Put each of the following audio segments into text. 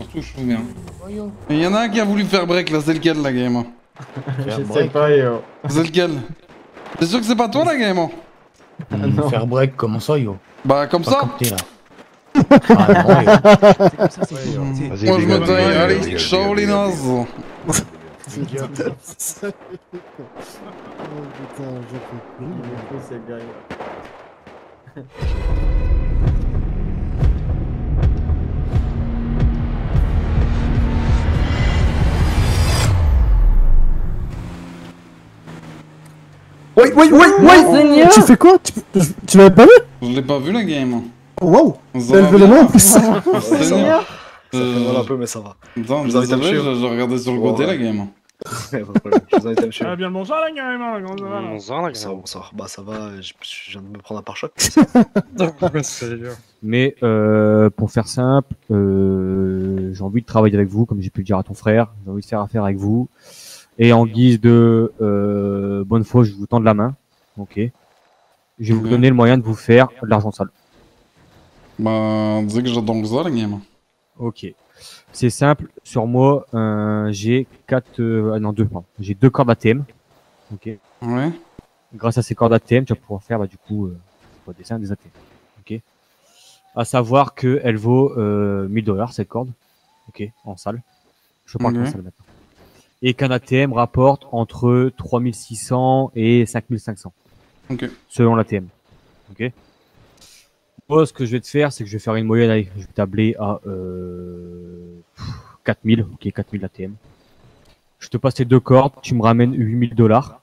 Surtout, je trouve bien. Mais y'en a un qui a voulu faire break là, c'est lequel la game? Je sais pas, yo. C'est lequel? T'es sûr que c'est pas toi la game? Faire break, comment ça, yo? Bah, comme Pas ça? capté là. Ah non, yo. C'est comme ça, c'est bon. Vas-y, Moi je me dégage, taille, dégage, allez, dégage, ciao les dégage, nazes. Oh putain, je peux plus. Il est fou, ce gars, yo. Seigneur. Tu fais quoi? Tu l'avais pas vu? Je l'ai pas vu la game. Wow. Ça Elle va veut les bien mains en plus. Seigneur. Ça fait mal un peu, mais ça va. Attends, Je vous invite à me désolé, suivre. je regardais sur le Ouais, côté ouais. la game. Ouais, pas de problème. Je vous invite à me suivre. Ah bien le bonsoir la game, comment ça va là? Bonsoir, la Bonsoir, bonsoir. Bah ça va, je viens de me prendre un pare-choc. Mais pour faire simple, j'ai envie de travailler avec vous, comme j'ai pu le dire à ton frère. J'ai envie de faire affaire avec vous. Et en guise de bonne foi, je vous tends de la main. Ok. Je vais vous donner le moyen de vous faire de l'argent sale. Bah, dis que j'attends que ça la game. Ok. C'est simple. Sur moi, j'ai 2 J'ai 2 cordes ATM. Ok. Ouais. Grâce à ces cordes ATM, tu vas pouvoir faire du coup des ATM. Ok. À savoir que elle vaut 1000$ cette corde. Ok. En salle. Je parle en salle maintenant. Et qu'un ATM rapporte entre 3600 et 5500. Ok. Selon l'ATM. Ok. Moi, ce que je vais te faire, c'est que je vais faire une moyenne. Allez, je vais tabler à 4000. Ok, 4000 ATM. Je te passe les 2 cordes. Tu me ramènes 8000$.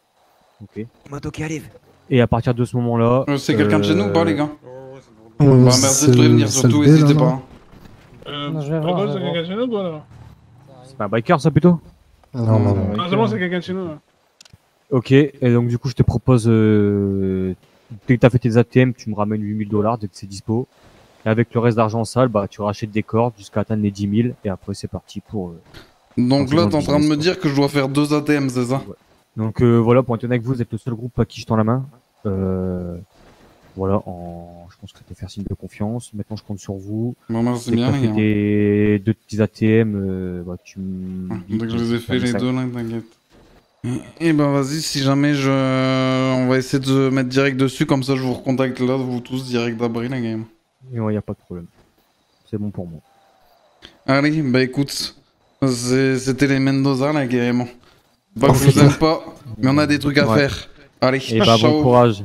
Ok. Moto qui arrive. Et à partir de ce moment-là. C'est quelqu'un de chez nous ou pas, les gars? Ouais, Bah, merci de prévenir, surtout, n'hésitez pas. Non, je vais voir, C'est quelqu'un de chez nous toi là? C'est pas un biker, ça plutôt? Non. Ah c'est bon, c'est quelqu'un de chez nous là. Ok, et donc du coup, je te propose. Dès que t'as fait tes ATM, tu me ramènes 8000$ dès que c'est dispo. Et avec le reste d'argent sale, bah, tu rachètes des cordes jusqu'à atteindre les 10 000. Et après, c'est parti pour. Donc là, t'es en train de me dire que je dois faire 2 ATM, c'est ça? Ouais. Donc voilà, pour être honnête avec vous, vous êtes le seul groupe à qui je tends la main. Voilà, je pense que tu peux faire signe de confiance. Maintenant, je compte sur vous. Bon, merci Dès que bien, t'as les fait gars. tes 2 petits ATM, bah, tu me. Dès que je les ai fait les 2 là, t'inquiète. Et ben vas-y, si jamais on va essayer de se mettre direct dessus, comme ça je vous recontacte là, vous tous direct d'abri la game. Et ouais, y a pas de problème. C'est bon pour moi. Allez, bah écoute, c'était les Mendoza là carrément. Pas que je vous aime pas, mais on a des trucs à faire. Allez, Et bah bon courage.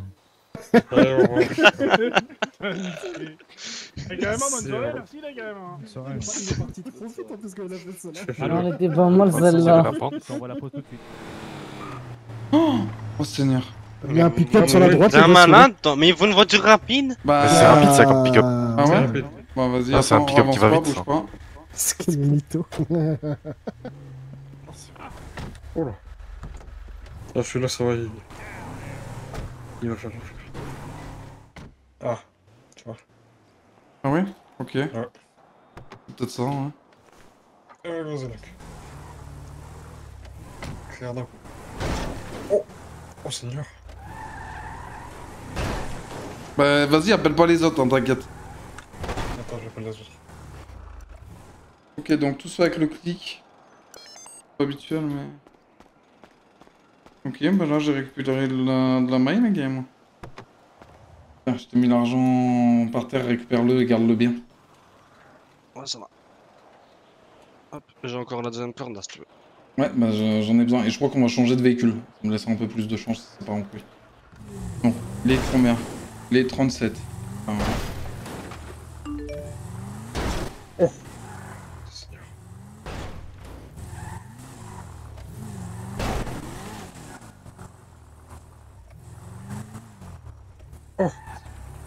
Carrément, bonne soirée, merci là carrément. Il est parti trop vite en plus quand il a fait ça là. Alors, elle était pas mal celle-là. On va la pause tout de suite. Oh Seigneur. Il y a un pick-up sur la droite. T'es un malade, mais il faut une voiture rapide. Bah, c'est rapide ça comme pick-up. Ah ouais? Bah vas-y, Ah, c'est un attends, pick-up qui avance va pas, vite, bouge ça. pas. C'est quel mytho. Oh là. Ah, celui-là, ça va. Il va faire. Ah, tu vois. Ah ouais? Ok. Ouais. C'est peut-être ça, hein. Vas-y, mec. Claire d'un coup. Oh! Oh, Seigneur. Bah vas-y, appelle pas les autres, hein, t'inquiète. Attends, je vais pas les autres. Ok, donc tout ça avec le clic. Pas habituel, mais... Ok, bah là j'ai récupéré de la maille, la game. Tiens, je t'ai mis l'argent par terre, récupère-le et garde-le bien. Ouais, ça va. Hop, j'ai encore la deuxième corde là si tu veux. Ouais, bah j'en ai besoin. Et je crois qu'on va changer de véhicule. Ça me laissera un peu plus de chance si c'est pas en plus. Donc, les combien? Les 37. Enfin, Oh! Seigneur. oh.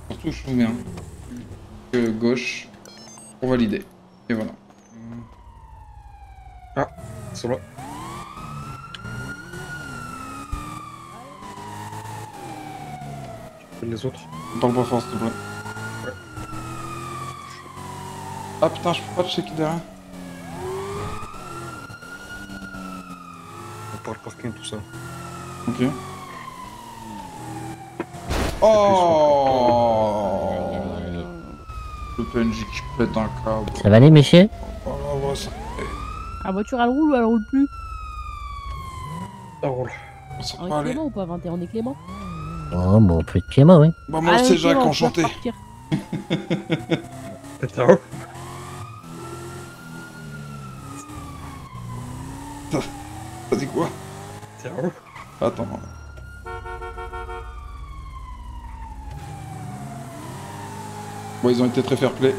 Surtout, je trouve bien. Gauche. Pour valider. Et voilà. Ah, c'est bon. Les autres. Parle pas fort, s'il te plaît. Ouais. Ah putain, je peux pas checker derrière. On parle parking, tout ça. Ok. Oh! Le PNJ qui pète un câble. Ça va aller, messieurs? Voilà, ça, La voiture, elle roule ou elle roule plus? Ça roule. ça On va est aller. Clément ou pas, 21, on est Clément? Oh, bon, on peut être Clément, oui. Bah, moi, Allez, c'est Jacques, Clément, on peut enchanté. repartir. Ciao. T'as dit quoi? Ciao. Attends. Bon, ils ont été très fair-play.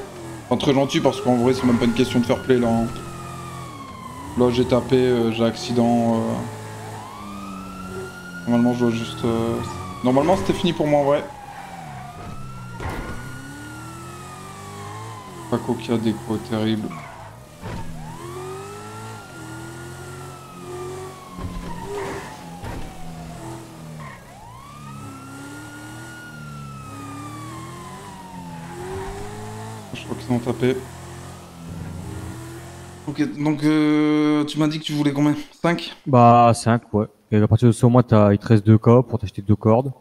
Enfin, très gentils parce qu'en vrai, c'est même pas une question de fair-play là. Hein. Là, j'ai tapé, j'ai accident. Normalement, je dois juste. Normalement, c'était fini pour moi en vrai. Paco qui a des coups terribles. Je crois qu'ils ont tapé. Ok, donc tu m'as dit que tu voulais combien? 5? Bah 5, ouais. Et à partir de ce moment, il te reste 2 cordes pour t'acheter 2 cordes.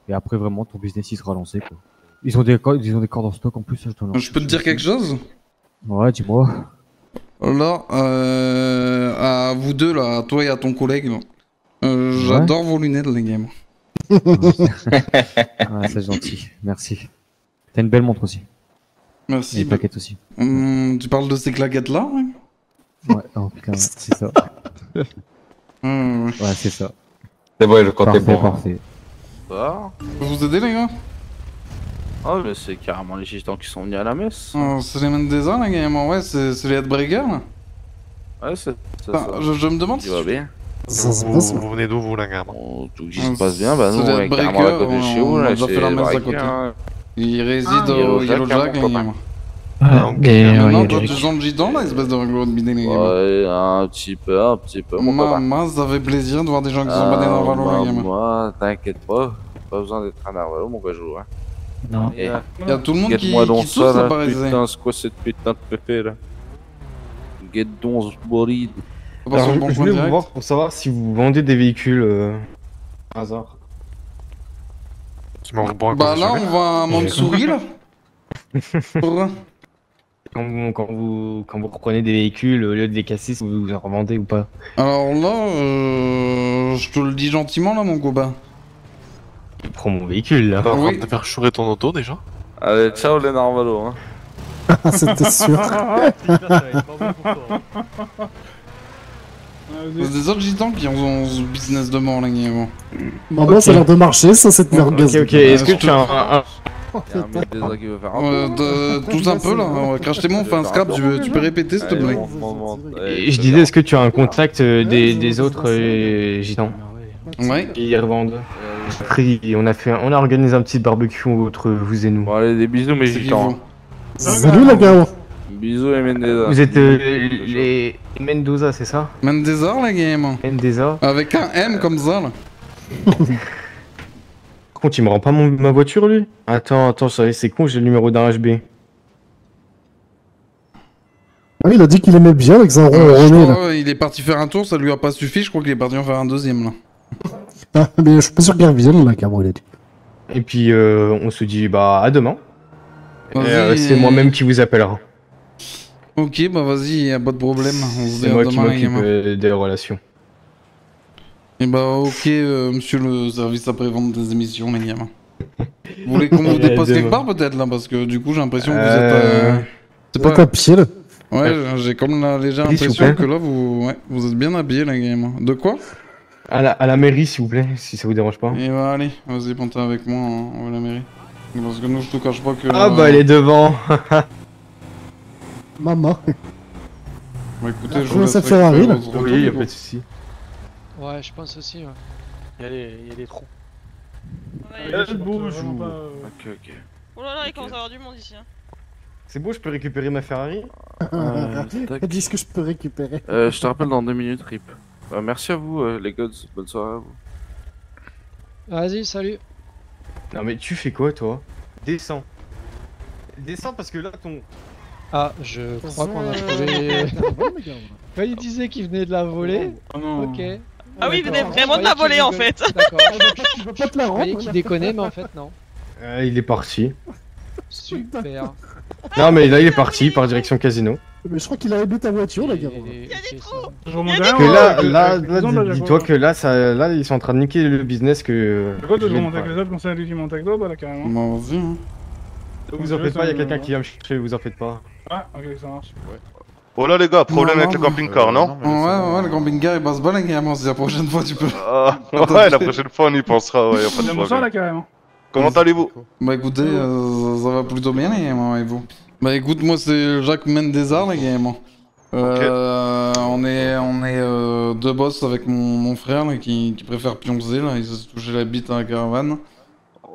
Et après, vraiment, ton business, il sera lancé, quoi. Ils ont des cordes en stock en plus, ça, je dois leur- Je peux te dire quelque chose? Ouais, dis-moi. Là, à vous deux, là, à toi et à ton collègue, là. J'adore vos lunettes, les gars. Ah, c'est gentil. Merci. T'as une belle montre aussi. Et Merci. une plaquette aussi. Tu parles de ces claquettes-là? Ouais. Ouais, oh putain, ouais, c'est ça. Ouais. Ouais, c'est ça. C'est bon, le compte est Parfait, bon. parfait. Ça Je peux vous aider, les gars? Oh, mais c'est carrément les gitans qui sont venus à la messe. C'est les Mendeza, les gars. Ouais, c'est les Headbreakers, là. Ouais, c'est ça. Enfin, je me demande Tu si vas bien? Ça se passe. Vous venez d'où, vous, la gamme? Tout qui se passe bien, bah nous, c'est on les est carrément à Headbreakers, côté de chez on vous, a là, déjà c'est fait la messe à Braquet, côté. hein. Il réside au Yellow Jack, les gars. Maintenant, toi, tu sens le gitan, là, espèce de rigolo de bidé, les gars. Ouais, un petit peu, mon copain. Moi, ça fait plaisir de voir des gens qui sont pas des Narvalo, les gars. Moi, t'inquiète pas besoin d'être un Narvalo, mon gars, joue, hein. Non. Et Il y a tout le monde qui guette-moi donc tousse, ça, là, là, paraissait. putain, c'est quoi cette putain de pépé, là? Guette donc ce bolide. On passe au bon je point voulais vous direct. voir pour savoir si vous vendez des véhicules par hasard. Tu m'en reprends Bah là, on va à Mansouri, là. Pour... Quand vous reprenez des véhicules, au lieu de les casser, vous en revendez ou pas? Alors là, je te le dis gentiment, là, mon copain. Il prend mon véhicule là. T'es en train Oui. de te faire chourer ton auto déjà? Allez, ciao les Narvalos, hein. C'était sûr. C'est des autres gitans qui ont ce business de mort, là, gars. Bon, bah, ça a l'air de marcher, ça, c'est de leur gaz. Ok, est-ce que tu as un... Il y a un mec déjà qui veut faire un Tous un peu, là. On va cracher mon, on fait un scrap. Tu peux répéter, s'il te plaît? Et je disais, est-ce que tu as un contact des autres gitans Ouais. qui revendent? Après, on a organisé un petit barbecue entre vous et nous. Bon, allez, des bisous, mes C'est qui gitans. vous? Salut, la gars. Bisous, les Mendeza. Vous êtes les Mendoza, c'est ça? Mendeza, la game. Mendoza. Avec un M comme ça, là. Par contre, il me rend pas ma voiture, lui? Attends, c'est con, j'ai le numéro d'un HB. Ah, il a dit qu'il aimait bien avec Zanron Je René, là. crois, il est parti faire un tour, ça lui a pas suffi. Je crois qu'il est parti en faire un deuxième, là. Ah, mais je suis pas sûr qu'il revienne, là, Cabo, il a dit. Et puis, on se dit, bah, à demain. Vas-y, C'est moi-même qui vous appellera. Ok, bah vas-y, y'a pas de problème. On se dit C'est à moi qui demain, les m'occupe gamins. des relations. Et bah ok, monsieur le service après-vente des émissions, les gamins. Vous voulez qu'on vous dépose demain. quelque part peut-être là? Parce que du coup j'ai l'impression que vous êtes... C'est Pas à pied, là. Ouais, j'ai comme la légère Oui, s'il vous impression plaît. que là vous êtes bien habillés, les gamins. De quoi? À la mairie, s'il vous plaît, si ça vous dérange pas. Et bah allez, vas-y, montez avec moi, on va à la mairie. Parce que nous je te cache pas que... Ah bah, elle est devant. Maman. Bah écoutez, je Je vous laisse laisse à Ferrari, récupérer là. votre Oui, y a retour. pas de soucis. Ouais, je pense aussi, ouais. Il y a des trous. Bonjour. Ok. Oh là là, il commence à y avoir du monde ici. Hein. C'est bon, je peux récupérer ma Ferrari? Elle dit ce que je peux récupérer. Je te rappelle dans 2 minutes, Rip. Merci à vous, les gods. Bonne soirée à vous. Vas-y, salut. Non mais tu fais quoi, toi? Descends. Descends parce que là, ton... Ah, je crois qu'on a trouvé... Ouais, il disait qu'il venait de la voler. Ah non. Ok. Ah oui, il venait D'accord. vraiment de la Je croyais voler en qu'il fait. D'accord. Tu veux pas te la Je croyais rendre? qu'il déconnait, mais en fait, non. il est parti. Super. Non, mais là, il est parti par direction casino. Mais je crois qu'il a aimé ta voiture, la gare. Je remonte Parce derrière, que là, dis-toi que là, là, ils sont en train de niquer le business que. C'est quoi de remonter avec les autres, quand c'est lui qui monte avec toi, bah là carrément. Bah vas-y. Hein. Vous en faites pas, y'a quelqu'un qui va me chercher, vous en faites pas. Ah, ok, ça marche. Voilà les gars, problème avec le camping-car, non? Ouais, le camping-car il passe pas la gamme, la prochaine fois tu peux. Ouais, la prochaine fois on y pensera, ouais, y'a pas de Bonsoir problème. là carrément. Comment allez-vous? Bah écoutez, ça va plutôt bien les gars, et vous? Bah écoute, moi c'est Jacques Mendezar les gars. On est deux boss avec mon frère là, qui préfère pioncer là, il s'est touché la bite à la caravane.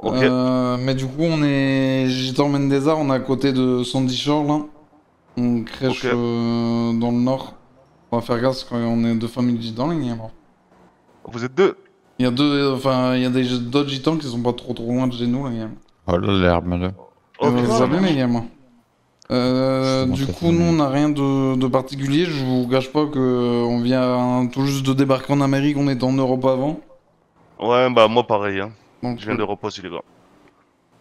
Mais du coup on est Gitor Mendezar, on est à côté de Sandy Shore là. On crèche dans le nord. On va faire gaffe parce qu'on est deux familles de gitans les gars. Vous êtes deux? Il y a d'autres gitans qui sont pas trop loin de chez nous les gars. Oh là l'herbe là. Salut les gars. Du coup, nous on n'a rien de particulier. Je vous cache pas que on vient tout juste de débarquer en Amérique, on était en Europe avant. Ouais, bah moi pareil, hein. Donc, je viens d'Europe aussi, les gars.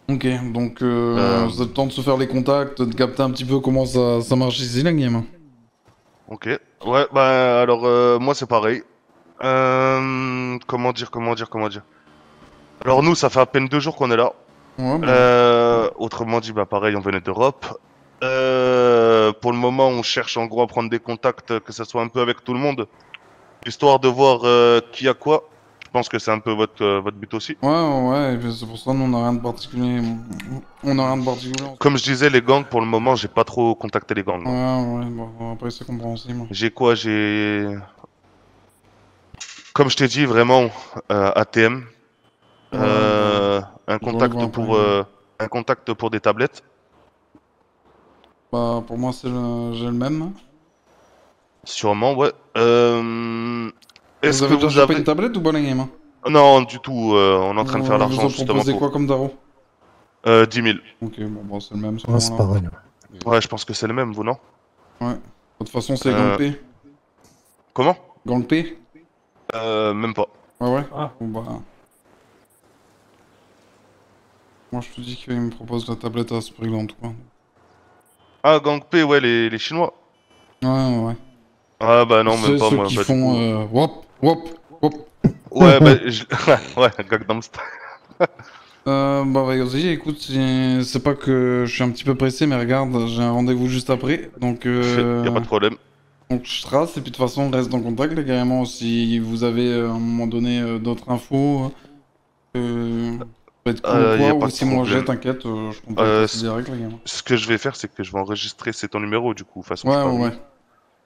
Ok, donc vous avez le temps de se faire les contacts, de capter un petit peu comment ça marche ici la game. Ok, ouais, bah alors moi c'est pareil. Comment dire. Alors nous, ça fait à peine 2 jours qu'on est là. Ouais, autrement dit, bah pareil, on venait d'Europe. Pour le moment, on cherche en gros à prendre des contacts, que ça soit un peu avec tout le monde, histoire de voir qui a quoi. Je pense que c'est un peu votre but aussi. Ouais, et c'est pour ça nous on n'a rien de particulier. Comme je disais, les gangs, pour le moment, j'ai pas trop contacté les gangs. Ouais, bon, après c'est compréhensible. J'ai quoi? Comme je t'ai dit, vraiment, ATM. Un contact pour des tablettes. Bah pour moi j'ai le même. Sûrement, ouais. Vous avez déjà chopé une tablette ou pas la game? Non, du tout. On est en train de faire l'argent Vous justement. proposez quoi comme daro? 10 000. Ok, bon c'est le même. Ouais, c'est pareil. Ouais, je pense que c'est le même, vous non? Ouais. De toute façon, c'est Gang P. Comment? Gang P? Même pas. Ah ouais? Bon bah. Moi je te dis qu'il me propose la tablette à ce prix-là en tout cas. Ah, Gang P, ouais, les Chinois. Ouais. Ah bah non, même pas ceux moi. qui pas font wop. Ouais, bah ouais, Gangnam Style. Bah vas-y, écoute, c'est pas que je suis un petit peu pressé, mais regarde, j'ai un rendez-vous juste après, donc Y'a pas de problème. Donc je trace, et puis de toute façon on reste en contact les gars, si vous avez à un moment donné d'autres infos, peut-être quoi, ou si moi j'ai, t'inquiète, je contacte direct les gars. Ce que je vais faire, c'est que je vais enregistrer, c'est ton numéro du coup, façon. Ouais.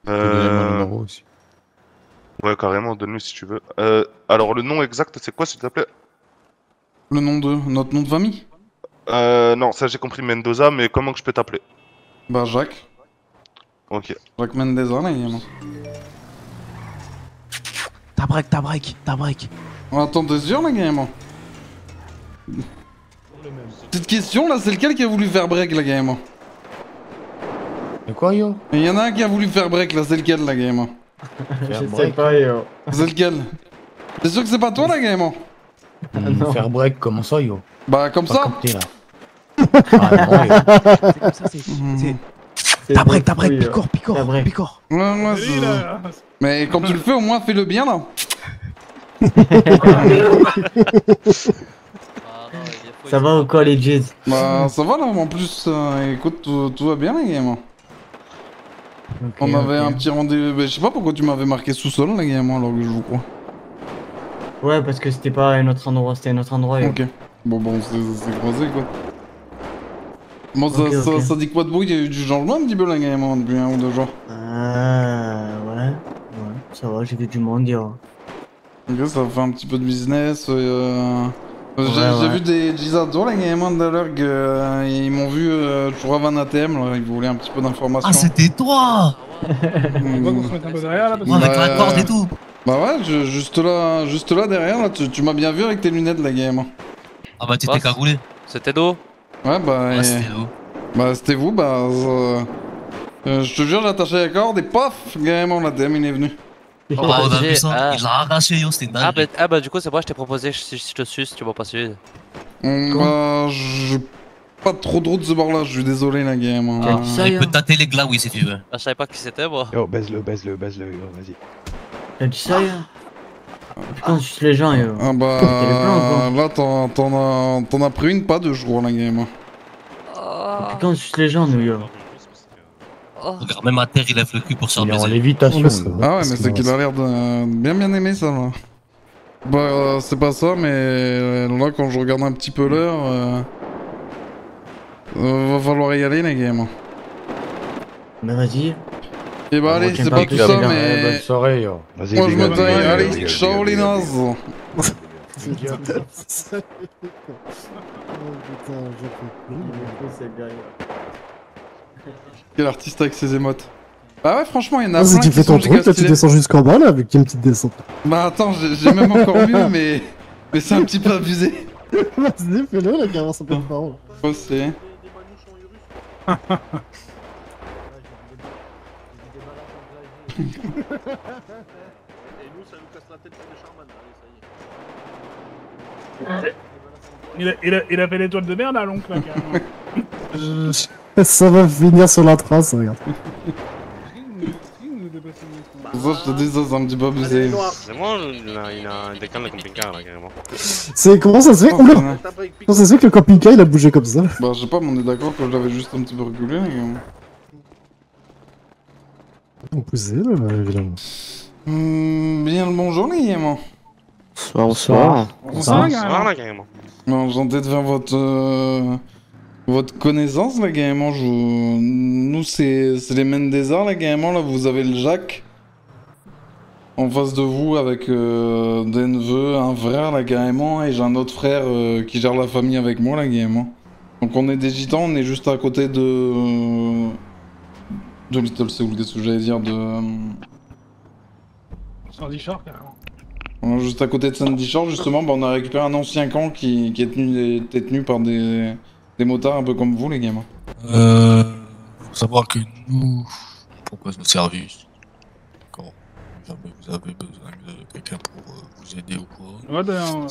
Tu peux donner mon numéro aussi. Ouais, carrément, donne-le si tu veux. Alors le nom exact, c'est quoi s'il te plaît? Le nom de... notre nom de famille? Non, ça j'ai compris, Mendoza, mais comment que je peux t'appeler? Bah Jacques. Ok. Jacques Mendezar les gars. Ta break. Attends, t'es sûr les gars? Petite question là, c'est lequel qui a voulu faire break la game? Mais quoi yo? Il y en a un qui a voulu faire break là, c'est lequel la game? Je sais pas yo. C'est lequel? T'es sûr que c'est pas toi la game? Faire break, comment ça yo? Bah comme ça. Capté, là. Ah, non, yo. C'est comme ça, c'est. Ta break, picor. Ouais, mais quand tu le fais, au moins fais-le bien là. Ça va ou quoi les Jizz? Bah ça va là, en plus, écoute, tout va bien les gars. On avait un petit rendez-vous, bah, je sais pas pourquoi tu m'avais marqué sous-sol les gars, alors que je vous crois. Ouais, parce que c'était pas un autre endroit, c'était un autre endroit. Ok. Bon, c'est croisé quoi. Bon, ça dit quoi de beau? Il y a eu du changement un petit peu là, gamin, depuis 1 ou 2 jours. Ouais, ça va, j'ai vu du monde hier. Ok, ça fait un petit peu de business. J'ai vu des Gizados là, gamin, tout à l'heure, ils m'ont vu toujours avant ATM, là, ils voulaient un petit peu d'informations. Ah, c'était toi! On va qu'on se mette un peu derrière là, parce avec la corde et tout. Bah ouais, juste là derrière, là, tu m'as bien vu avec tes lunettes, la game. Ah bah t'étais cagoulé. C'était d'eau? Ouais, bah. Ouais, c'était nous. Bah, c'était vous, bah. Je te jure, j'ai attaché la corde et paf, carrément, la DM il est venu. Oh, on a vu ça, il l'a arraché, yo, c'était dingue. Bah, du coup, c'est moi, je t'ai proposé, si je te suce, tu m'as pas suivi. Bah, pas trop de ce bord là, je suis désolé la game. Il peut tâter les glaouis si tu veux. Ah, je savais pas qui c'était, moi. Yo, baise-le, vas-y. T'as dit ça, yo? Putain, on suce les gens, yo. Ah bah, là t'en as pris une, pas deux jours la game. Putain, on suce les gens, nous, yo. Regarde, même à terre, il lève le cul pour se Il est en baiser. lévitation. Ah ouais, mais c'est qu'il a l'air de bien aimer ça là. Bah, c'est pas ça, mais là quand je regarde un petit peu l'heure, va falloir y aller les game. Bah vas-y. Et bah allez, c'est pas tout ça, mais... Bonne soirée, yo. Moi je me taille, allez, ciao les nazes. Oh putain, j'ai pris. Quel artiste avec ses émotes. Bah ouais, franchement, il y en a Vas-y, plein tu qui fais sont ton truc, là tu descends jusqu'en bas là avec une petite descente. Bah attends, j'ai même encore mieux, mais c'est un petit peu abusé. Vas-y, fais-le, la gamin, ça peut être marrant. Quoi c'est Il a fait l'étoile de merde à l'oncle, là, carrément. Ça va finir sur la trace, regarde. Ça, je te dis, ça, c'est un petit peu abusé. C'est moi, il a un décan de camping-car là carrément. C'est comment ça se fait? Oula! Comment ça se fait que le camping-car il a bougé comme ça? Bah, je sais pas, mais on est d'accord que je l'avais juste un petit peu reculé, les gars. On poussait là, évidemment. Bien le bonjour, les gars. Bonsoir. Bonsoir là carrément. Non, j'entends de faire votre connaissance, là, carrément. Nous, c'est les Mendeza, là, carrément. Là, vous avez le Jacques. En face de vous, avec des neveux, un frère, là, carrément. Et j'ai un autre frère qui gère la famille avec moi, là, carrément. Donc, on est des gitans, on est juste à côté de Little Seoul, qu'est-ce que j'allais dire, Sandy Shore, carrément. Juste à côté de Sandy Shore, justement, bah, on a récupéré un ancien camp qui était tenu par des motards un peu comme vous, les gamins. Faut savoir que nous, on propose nos services. Quand jamais vous avez besoin de quelqu'un pour vous aider ou quoi. Ouais, d'ailleurs.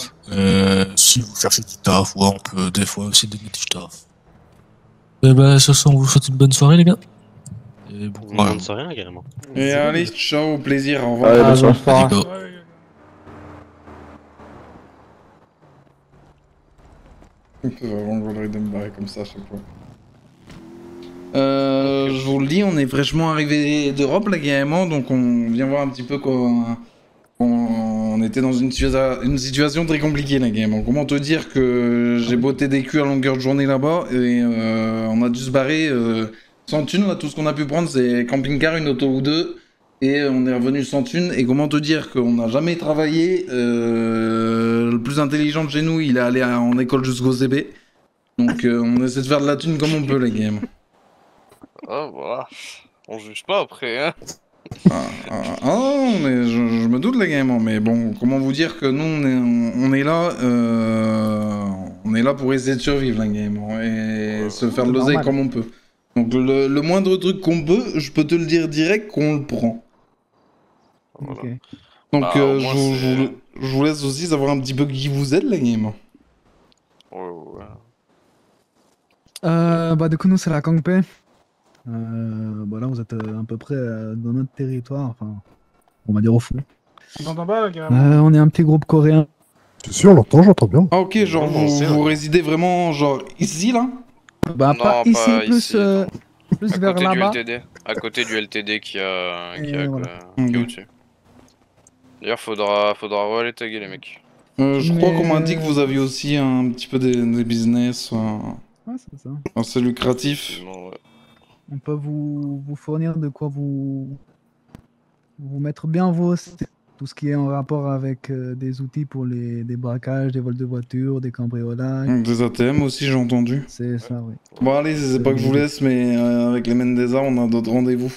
Si vous cherchez du taf, ouais, on peut des fois aussi donner du taf. Et ben, ce soir, on vous souhaite une bonne soirée, les gars. Et bon, Bonne soirée là carrément. Et allez, ciao, au plaisir, au revoir. Allez, bonne soirée. C'est vraiment gaulerie de me barrer comme ça à chaque fois. Je vous le dis, on est fraîchement arrivé d'Europe là carrément, donc on vient voir un petit peu quoi. On était dans une situation très compliquée là carrément. Comment te dire que j'ai botté des culs à longueur de journée là-bas et on a dû se barrer sans thune là. Tout ce qu'on a pu prendre c'est camping-car, une auto ou deux. Et on est revenu sans thune, et comment te dire qu'on n'a jamais travaillé, le plus intelligent de chez nous, il est allé en école jusqu'au CB. Donc on essaie de faire de la thune comme on peut, les games. Ah voilà, on juge pas après, hein. Ah, mais je me doute, les games, mais bon, comment vous dire que nous, on est là pour essayer de survivre, les games, et se faire de l'oseille comme on peut. Donc le moindre truc qu'on peut, je peux te le dire direct qu'on le prend. Voilà. Okay. Donc bah, je vous laisse aussi savoir un petit peu qui vous êtes, la game. Ouais. Bah du coup nous c'est la Kangpé. Bah là vous êtes à peu près dans notre territoire, enfin on va dire au fond. On t'entend pas là carrément? On est un petit groupe coréen. C'est sûr, on l'entend, j'entends bien. Ah ok, genre vous résidez vraiment genre ici là? Bah non, pas ici, plus, plus vers côté là-bas. du LTD. À côté du LTD qui est voilà. au-dessus. D'ailleurs faudra aller taguer les mecs. Je crois qu'on m'a dit que vous aviez aussi un petit peu des business. Ouais, c'est ça. C'est lucratif. On peut vous fournir de quoi vous mettre bien vos... Tout ce qui est en rapport avec des outils pour des braquages, des vols de voitures, des cambriolages. Des ATM aussi, j'ai entendu. C'est ça, oui. Bon allez, c'est pas que je vous laisse, mais avec les Mendeza, on a d'autres rendez-vous.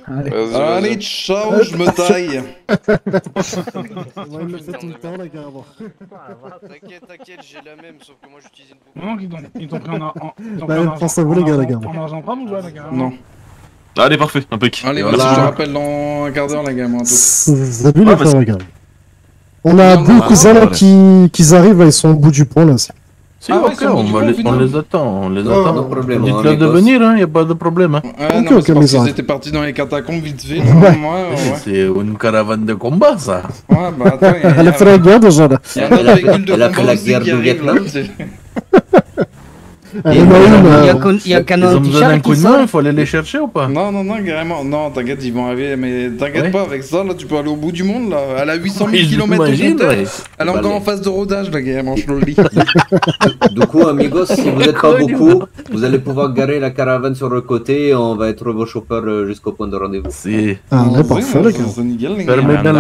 Allez, ciao, je me taille. Il le fait tout le temps, là, carrément. T'inquiète, j'ai la même, sauf que moi j'utilise une Non, ils t'ont pris en Bah, pense à vous, les gars, en argent propre ou quoi, là, carrément? Non. Allez, parfait, impec. Allez, voilà. je te rappelle dans un quart d'heure, les gars, moi, tout. Salut les frères, regarde. On a deux cousins là qui arrivent, là, ils sont au bout du pont là. Si, Ah ouais, ok, sur le bout du pont, au on final. les attend, on les Oh, attend. pas de problème, Dites-leur de venir, hein, y a pas de problème. Hein. Ouais, non, mais c'est parce qu'ils étaient partis dans les catacombes vite fait. Ouais. C'est une caravane de combat, ça. Ouais, bah attends, Elle a fait la guerre déjà là. Il y a un autre véhicule de combat aussi qui arrive là. Elle en a une, Ils ont besoin d'un coup de main, il faut aller les chercher ou pas? Non, carrément. Non, t'inquiète, ils vont arriver. Mais t'inquiète Ouais. pas, avec ça, là, tu peux aller au bout du monde, là. Elle a 800 000 Oui, km au j'imagine, compteur. ouais. Elle est encore en phase de rodage, la guerre, je le lis. Du coup, amigos, si vous n'êtes pas beaucoup, vous allez pouvoir garer la caravane sur le côté et on va être vos chauffeurs jusqu'au point de rendez-vous. Si. Ah, on est parfait, les gars. Fermez bien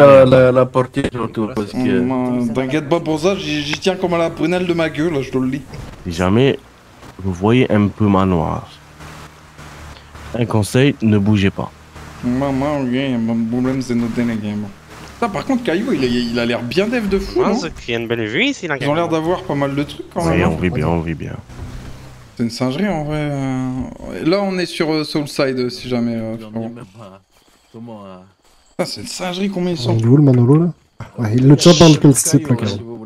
la portière surtout, parce que... T'inquiète pas pour ça, j'y tiens comme à la prunelle de ma queue, là, je te le lis. Si jamais vous voyez un peu manoir, un conseil, ne bougez pas. Maman, ok, mon problème, c'est noté, les gars. Ça, par contre, Caillou, il a l'air bien dev de fou, non? Il y a une belle vue ici, là. Ils ont l'air d'avoir pas mal de trucs, quand même. Oui, hein. on vit bien. C'est une singerie, en vrai. Là, on est sur Soulside, si jamais. frérot. Comment... Ah, c'est une singerie, combien ils sont? Il est où le Manolo là? Ouais, il le chope dans le type là, carrément.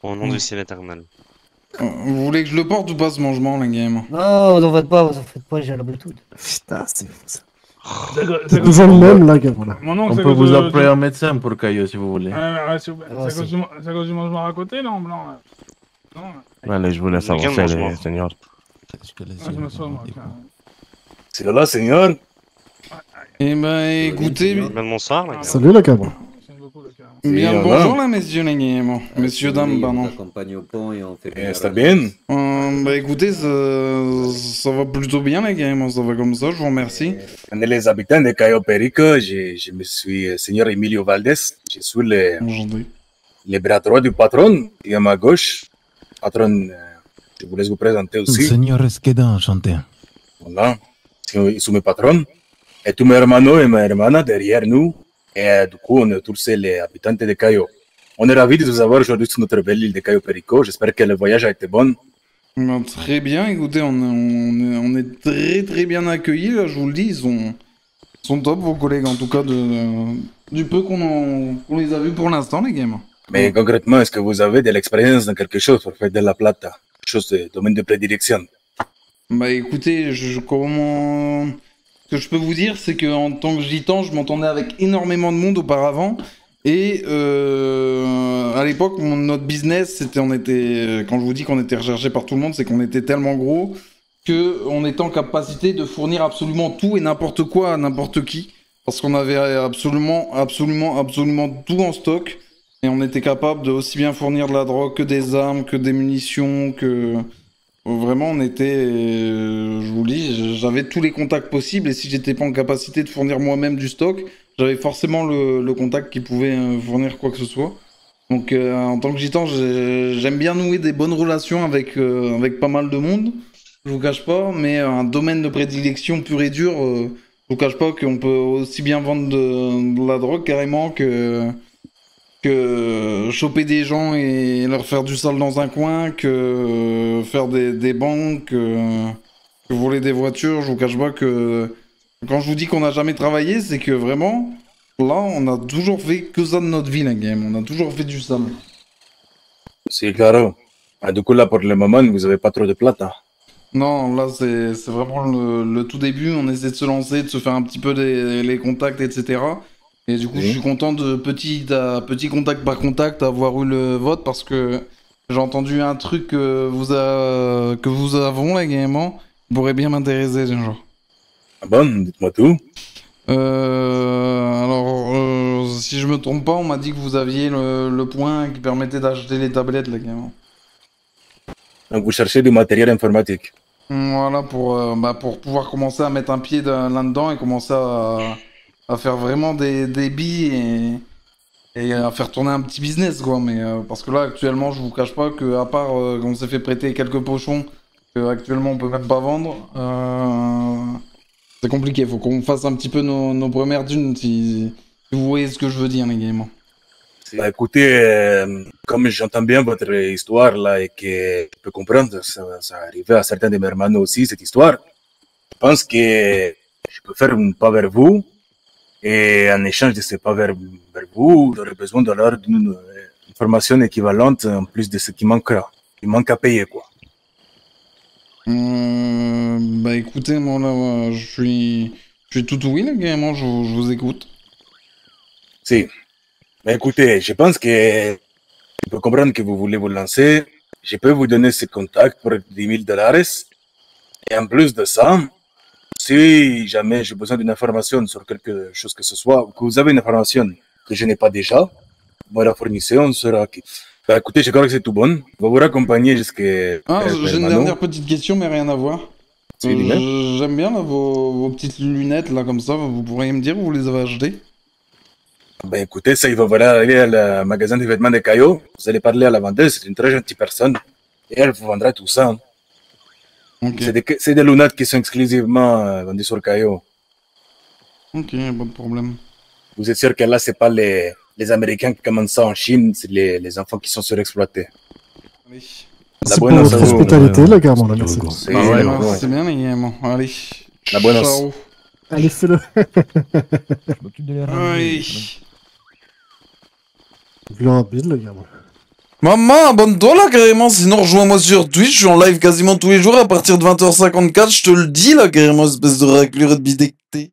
Au nom du ciel éternel. Vous voulez que je le porte ou pas ce mangement, les gars? Non, vous en faites pas, j'ai la Bluetooth. Putain, c'est fou ça. C'est toujours le même là, gars. Voilà. On peut vous appeler un médecin pour Caillou si vous voulez. C'est à cause du mangement à côté, là, en blanc. Là. Non, Allez, je vous laisse avancer, les seigneurs. je me sens, moi. C'est là, seigneur. Eh ben, écoutez... Bonsoir, les gars. Salut la cabra. Bien le bonjour, là, messieurs, les gars. Bon, messieurs, dames, pardon. On t'accompagne au pont et on fait... C'est bien. Bah écoutez, ça va plutôt bien, les gars. Ça va comme ça, je vous remercie. On est les habitants de Cayo Perico. Je me suis seigneur Emilio Valdés. Je suis le bras droit du patron. Et à ma gauche, patron, je vous laisse vous présenter aussi. Señor Esqueda, enchanté. Voilà. Ils sont mes patrons. Et tous mes hermanos et mes hermanas derrière nous. Et du coup, on est tous les habitants de Cayo. On est ravis de vous avoir aujourd'hui sur notre belle île de Cayo Perico. J'espère que le voyage a été bon. Ben, très bien, écoutez, on est très très bien accueillis, là, je vous le dis. Ils sont top, vos collègues, en tout cas, du peu qu'on les a vus pour l'instant, les gamins. Mais concrètement, est-ce que vous avez de l'expérience dans quelque chose pour faire de la plata? Quelque chose de domaine de prédilection? Bah écoutez, comment... Ce que je peux vous dire, c'est qu'en tant que gitan, je m'entendais avec énormément de monde auparavant. Et à l'époque, notre business, quand je vous dis qu'on était recherché par tout le monde, c'est qu'on était tellement gros qu'on était en capacité de fournir absolument tout et n'importe quoi à n'importe qui. Parce qu'on avait absolument tout en stock. Et on était capable de aussi bien fournir de la drogue que des armes, que des munitions, que... Vraiment, on était... je vous le dis, j'avais tous les contacts possibles. Et si j'étais pas en capacité de fournir moi-même du stock, j'avais forcément le contact qui pouvait fournir quoi que ce soit. Donc en tant que gitan, j'aime bien nouer des bonnes relations avec pas mal de monde. Je vous cache pas, mais un domaine de prédilection pur et dur, je vous cache pas qu'on peut aussi bien vendre de la drogue carrément que choper des gens et leur faire du sale dans un coin, que faire des banques, que voler des voitures. Je vous cache pas que quand je vous dis qu'on n'a jamais travaillé, c'est que vraiment, là, on a toujours fait que ça de notre vie, la game. On a toujours fait du sale. C'est claro. Ah, du coup, là, pour le moment, vous avez pas trop de plata. Non, là, c'est vraiment le tout début. On essaie de se lancer, de se faire un petit peu les contacts, etc. Et du coup, je suis content de petit contact par contact avoir eu le vote parce que j'ai entendu un truc que vous avons, là, également, qui pourrait bien m'intéresser, genre. Ah bon, dites-moi tout. Alors, si je me trompe pas, on m'a dit que vous aviez le point qui permettait d'acheter les tablettes, là, également. Donc, vous cherchez du matériel informatique. Voilà, pour pouvoir commencer à mettre un pied là-dedans et commencer à faire vraiment des billes et à faire tourner un petit business, quoi. Mais parce que là, actuellement, je vous cache pas que à part qu'on s'est fait prêter quelques pochons que actuellement on peut même pas vendre, c'est compliqué. Faut qu'on fasse un petit peu nos premières dunes, si vous voyez ce que je veux dire, les gars. Bah, écoutez, comme j'entends bien votre histoire là et que je peux comprendre, ça arrivait à certains de mes hermanos aussi, cette histoire. Je pense que je peux faire un pas vers vous. Et en échange de ce pas vers vous, j'aurais besoin d'une information équivalente en plus de ce qui manquera. Il manque à payer, quoi. Bah écoutez, moi là, je suis tout oui, là, carrément, je vous écoute. Si. Mais écoutez, je pense que je peux comprendre que vous voulez vous lancer. Je peux vous donner ce contact pour 10 000 $. Et en plus de ça, si jamais j'ai besoin d'une information sur quelque chose que ce soit, ou que vous avez une information que je n'ai pas déjà, vous la fournissez, on sera OK. Bah écoutez, je crois que c'est tout bon. On va vous raccompagner jusqu'à... Ah, j'ai une dernière petite question, mais rien à voir. Si, dis-moi. J'aime bien là, vos petites lunettes là comme ça, vous pourriez me dire où vous les avez achetées? Ben écoutez, ça, il va falloir aller à le magasin de vêtements de Caillot. Vous allez parler à la vendeuse, c'est une très gentille personne. Et elle vous vendra tout ça. Okay. C'est des lunettes qui sont exclusivement vendues sur Caillot. Ok, pas de problème. Vous êtes sûr que là, c'est pas les Américains qui commandent ça en Chine, c'est les enfants qui sont surexploités. Allez. La C'est pour bonne votre hospitalité, là, carrément, là, merci. C'est c'est bien, les gars. Allez. La bonne Ciao. Allez, fais-le. Je m'occupe de les Allez. Plus rapide, le gars. Maman, abonne-toi là carrément, sinon rejoins-moi sur Twitch, je suis en live quasiment tous les jours à partir de 20h54, je te le dis là carrément, espèce de raclure de bidecté.